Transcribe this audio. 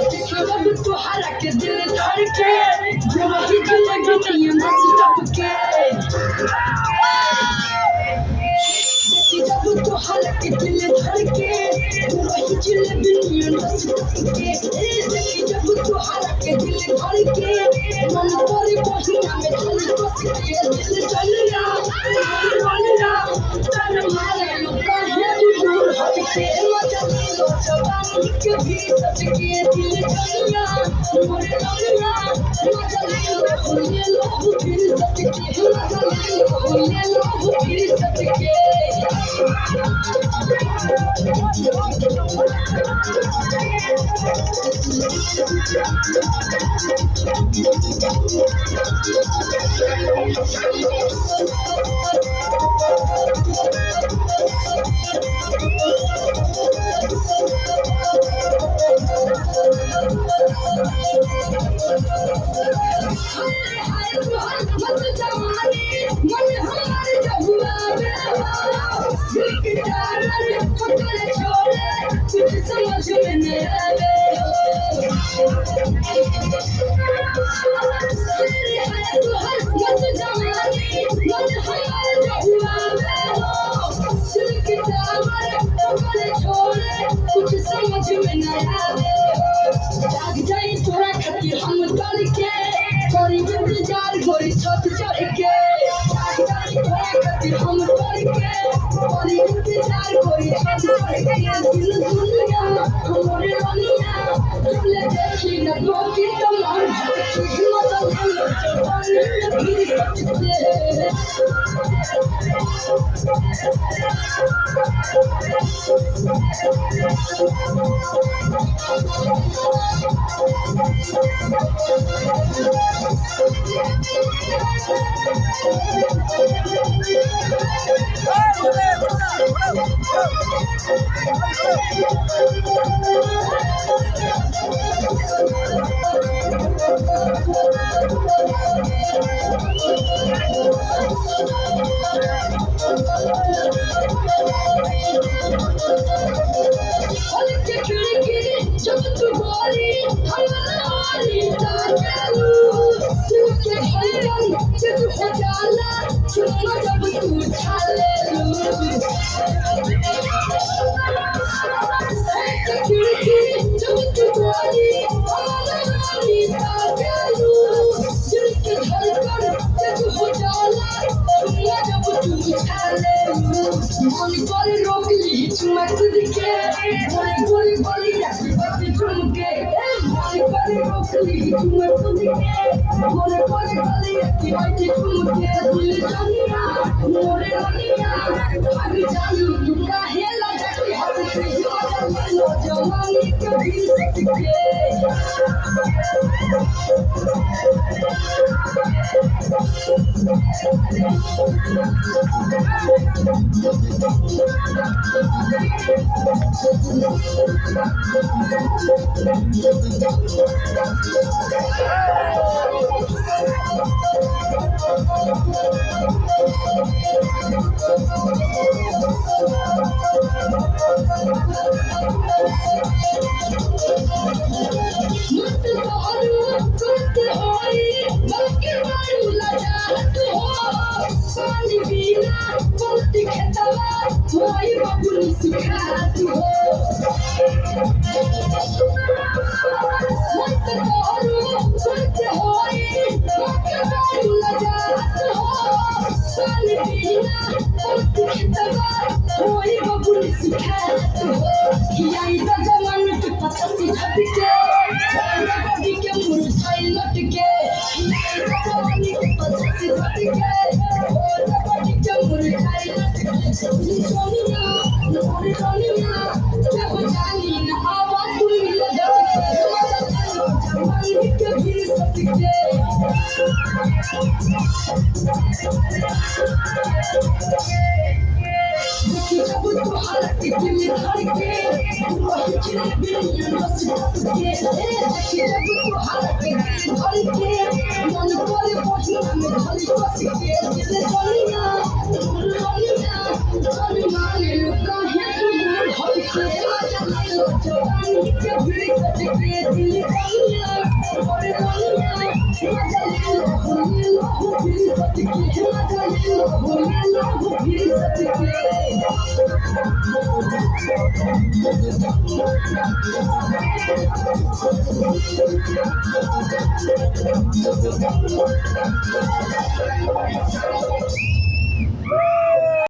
जब तुहरा के दिल धड़के वही जिंदगी नहीं बस टपके जब तुहरा के दिल धड़के वही जिंदगी नहीं बस टपके जब तुहरा के दिल धड़के मन पर पहिया में दिल बस के दिल चलिया तन मारे लुका है दूर हटके मजा लो जवानी के भी सटके दिल चलिया मोरे ललिया मजा ले लो फिर सटके मजा ले लो फिर सटके समझ में नहीं आवे मत जवानी मन हमारे जहुआवे सिल्क टावर पकड़े छोड़े कुछ समझ में नहीं आवे जाग जाई तोरा खातिर हम डर के करी इंतजार गोरी छत चढ़ के जाग जाई तोरा खातिर हम डर के करी इंतजार गोरी छत चढ़ के दिल दुनिया हमारे रनिया तुमने देखी न तो कि तमाम झटकी मजा लो जवानी भी सटके जब तू बोली हमारी ताकू तू के हरियाली जब हो जाला सुनो जब तू छाले जब तू बोली हमारी ताकू दिल के धड़कन जब हो जाला सुनो जब तू छाले मन पर रोक ली चुमा खुद के गोली गोली गोली झुमके गोले गोले रोकली झुमे खुदके गोले गोले गोली की बैठी झुमके दिल जानिया मोरे रनिया भाग जानी तू काहे लजके हंसते लो जवानी के भी सटके Thank you. Woo!